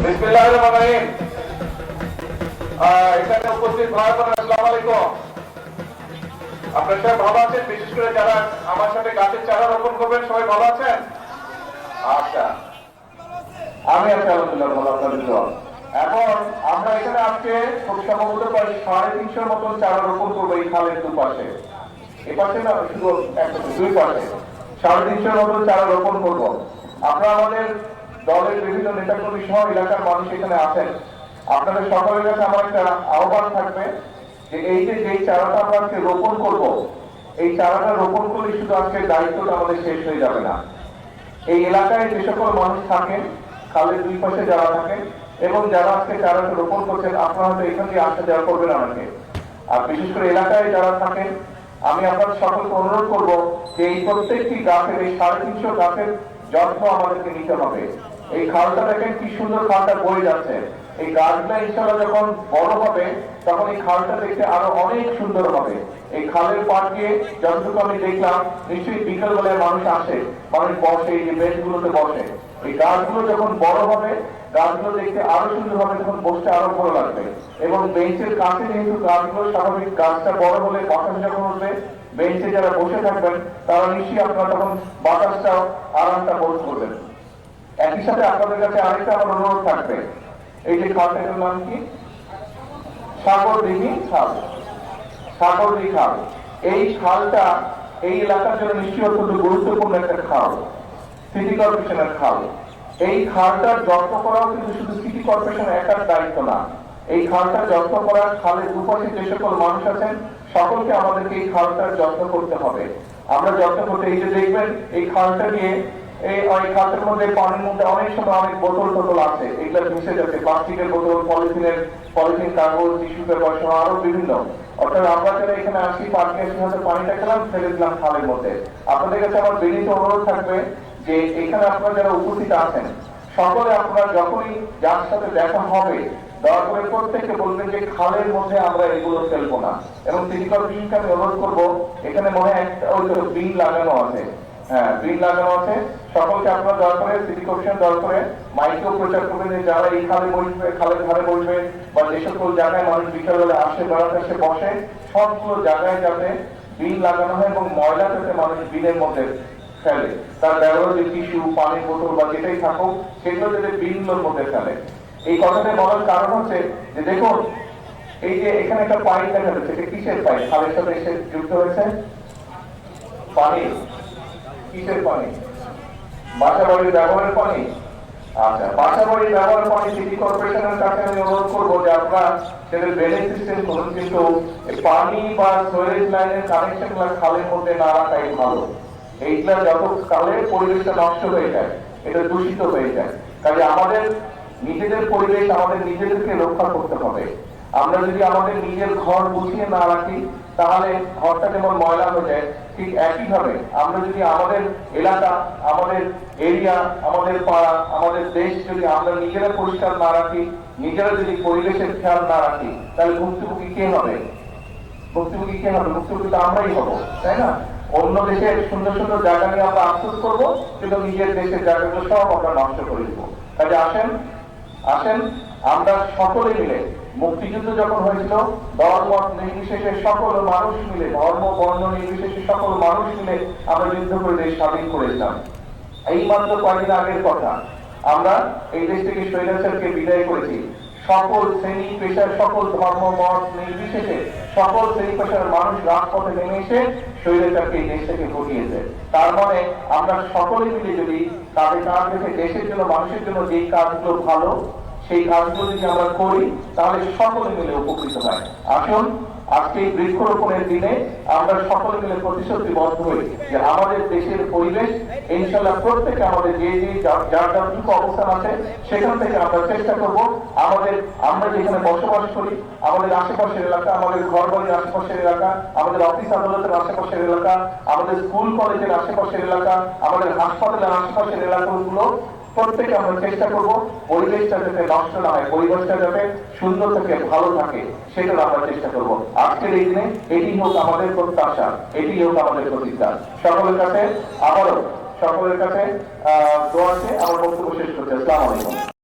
বিসমিল্লাহির রহমানির রহিম। এখানে উপস্থিত ভাই বোনেরা, আসসালামু আলাইকুম। আপনারা সবাই ভালো আছেন? বিশেষ করে যারা আমার সাথে গাছের চারা রোপণ করবেন, সবাই ভালো আছেন? আচ্ছা, আমি আছি আলহামদুলিল্লাহ ভালো। আপনাদের দোয়া। এখন আমরা এখানে আজকে খুব সম্ভবত প্রায় 350 মতন চারা রোপণ করবো এই খালের দুপাশে। এ পাশে না, শুধু দুই পাশে 350 মতন চারা রোপণ করবো। আমরা আমাদের দলের বিভিন্ন নেতাকর্মী সহ এলাকার মানুষ এখানে আছেন। আপনাদের সকলের কাছে আমার একটা আহ্বান থাকবে যে এই যেই চারাটা আমরা আজকে রোপণ করব, এই চারাটা রোপণ করলে শুধু আজকের দায়িত্বটা আমাদের শেষ হয়ে যাবে না। এই এলাকায় যে সকল মানুষ থাকেন, খালের দুই পাশে যারা থাকেন এবং যারা আজকে চারাটা রোপণ করছেন, আপনারা হয়তো এখান দিয়ে আসতে দেওয়া করবেন আমাকে। আর বিশেষ করে এলাকায় যারা থাকেন, আমি আপনাদের সকলকে অনুরোধ করবো যে এই প্রত্যেকটি গাছের, এই 350 গাছের যত্ন আমাদেরকে নিতে হবে। এই খালটা দেখেন কি সুন্দর, খালটা বয়ে যাচ্ছে। এই গাছগুলা ইনশাআল্লাহ যখন বড় হবে, তখন এই খালটা দেখতে আরো অনেক সুন্দর হবে। এই খালের পাড় দিয়ে যতটুকু আমি দেখলাম, নিশ্চয়ই বিকেল বেলায় মানুষ আসে, মানুষ বসে, এই যে বেঞ্চগুলোতে বসে। এই গাছগুলো যখন বড় হবে, গাছগুলো দেখতে আরো সুন্দর হবে, তখন বসতে আরো ভালো লাগবে। এবং বেঞ্চের কাছে যেহেতু গাছগুলো স্বাভাবিক, গাছটা বড় হলে বাতাস যখন উঠবে, বেঞ্চে যারা বসে থাকবেন তারা নিশ্চয়ই আপনারা তখন বাতাসটাও আরামটা বোধ করবেন। একই সাথে আপনাদের কাছে আরেকটা আমার অনুরোধ থাকবে, এই যে খালটার নাম কি? সাগরদিঘি খাল। সাগরদিঘি খাল, এই খালটা এই এলাকার জন্য নিশ্চয়ই অত্যন্ত গুরুত্বপূর্ণ একটা খাল, সিটি কর্পোরেশনের খাল। এই খালটার যত্ন করাও কিন্তু শুধু সিটি কর্পোরেশনের একার দায়িত্ব না। এই খালটার যত্ন করা, খালের দুপাশে যে সকল মানুষ আছেন, সকলকে আমাদেরকে এই খালটার যত্ন করতে হবে। আমরা যত্ন করতে, এই যে দেখবেন এই খালটা নিয়ে, এই খালটার মধ্যে পানির মধ্যে অনেক সময় অনেক বোতল টোতল আছে, এগুলো মিশে যাচ্ছে, প্লাস্টিকের বোতল, পলিথিন, কাগজ, টিস্যু পেপার সহ আরো বিভিন্ন। অর্থাৎ আমরা যারা এখানে আসি, পার্কে এসে হয়তো পানিটা খেলাম, ফেলে দিলাম খালের মধ্যে। আপনাদের কাছে আমার বিনীত অনুরোধ থাকবে যে এখানে আপনারা যারা উপস্থিত আছেন, সকলে আপনারা যখনই যার সাথে দেখা হবে, দয়া করে প্রত্যেককে বলবেন যে খালের মধ্যে আমরা এগুলো ফেলবো না। এবং সিটি কর্পোরেশনকে আমি অনুরোধ করবো, এখানে মনে হয় একটা ওই বিল লাগানো আছে, হ্যাঁ বিল লাগানো আছে। সকলকে আপনারা দয়া করে, সিটি কর্পোরেশন দয়া করে মাইকেও প্রচার করবেন যে যারা এই খালে বসবে, খালের ধারে বসবে, বা যে সকল জায়গায় মানুষ বিকালবেলা আসে, বেড়াতে এসে বসে, সবগুলো জায়গায় যাতে বিল লাগানো হয় এবং ময়লা যাতে মানুষ বিলের মধ্যে ফেলে, তার ব্যবহার যে টিস্যু, পানির বোতল বা যেটাই থাকুক, সেগুলো যাতে বিলগুলোর মধ্যে ফেলে। এই কথাটা বলার কারণ হচ্ছে যে দেখুন, এই যে এখানে একটা পাইপ দেখা যাচ্ছে, এটা কিসের পাইপ? খালের সাথে এসে যুক্ত হয়েছে পানি। কিসের পানি? বাসা বাড়ির ব্যবহারের পানি। আচ্ছা, বাসা বাড়ির ব্যবহারের পানি সিটি কর্পোরেশনের কাছে আমি অনুরোধ করবো যে আপনারা সেটা ড্রেনেজ সিস্টেম করুন, কিন্তু পানি বা সুয়েজ লাইনের কানেকশন খালের মধ্যে না রাখাই ভালো। এইগুলা যত কালে পরিবেশটা নষ্ট হয়ে যায়, এটা দূষিত হয়ে যায়। কাজে আমাদের নিজেদের পরিবেশ, আমাদের নিজেদেরকে রক্ষা করতে হবে। আমরা যদি আমাদের নিজের ঘর গুছিয়ে না রাখি, তাহলে ঘরটা যেমন ময়লা হয়ে যায়, ঠিক একইভাবে আমরা যদি আমাদের এলাকা, আমাদের এরিয়া, আমাদের পাড়া, আমাদের দেশ যদি আমরা নিজেরা পরিষ্কার না রাখি, নিজেরা যদি পরিবেশের খেয়াল না রাখি, তাহলে ভুক্তভোগী কে হবে? ভুক্তভোগী কে হবে? ভুক্তভোগী তো আমরাই হবো, তাই না? অন্য দেশের সুন্দর সুন্দর জায়গা নিয়ে আমরা আফসোস করবো, কিন্তু নিজের দেশের জায়গাগুলো সব আমরা নষ্ট করে দিব। কাজে আসেন আসেন আমরা সকলে মিলে, মুক্তিযুদ্ধ যখন হয়েছিল, দলমত নির্বিশেষে সকল মানুষ মিলে, ধর্ম বর্ণ নির্বিশেষে সকল মানুষ মিলে আমরা যুদ্ধ করে দেশ স্বাধীন করেছিলাম। এই মাত্র কয়েকদিন আগের কথা, আমরা এই দেশ থেকে স্বৈরাচারকে বিদায় করেছি। সকল শ্রেণী পেশার, সকল ধর্ম মত নির্বিশেষে সকল শ্রেণী পেশার মানুষ রাজপথে নেমে এসে স্বৈরাচারকে এই দেশ থেকে হটিয়েছে। তার মানে আমরা সকলে মিলে যদি কাঁধে কাঁধ রেখে দেশের জন্য, মানুষের জন্য যেই কাজগুলো ভালো, সেই কাজগুলো যদি আমরা করি, তাহলে সকলে মিলে উপকৃত হয়। আসুন আজকে এই বৃক্ষরোপণের দিনে আমরা সকলে মিলে প্রতিশ্রুতিবদ্ধ হই যে আমাদের দেশের পরিবেশ ইনশাআল্লাহ প্রত্যেকে আমাদের যে যার যতটুকু অবস্থান আছে, সেখান থেকে আমরা চেষ্টা করব আমরা যেখানে বসবাস করি, আমাদের আশেপাশের এলাকা, আমাদের ঘর বাড়ির আশেপাশের এলাকা, আমাদের অফিস আদালতের আশেপাশের এলাকা, আমাদের স্কুল কলেজের আশেপাশের এলাকা, আমাদের হাসপাতালের আশেপাশের এলাকাগুলো প্রত্যেকে আমরা চেষ্টা করবো পরিবেশটা যাতে নষ্ট না হয়, পরিবেশটা যাতে সুন্দর থাকে, ভালো থাকে, সেটা আমরা চেষ্টা করবো। আজকের এই দিনে এটি হোক আমাদের প্রত্যাশা, এটি হোক আমাদের প্রতিজ্ঞা। সকলের কাছে আবারও সকলের কাছে দোয়া আছে। আমার বক্তব্য শেষ করতে। আসসালামু আলাইকুম।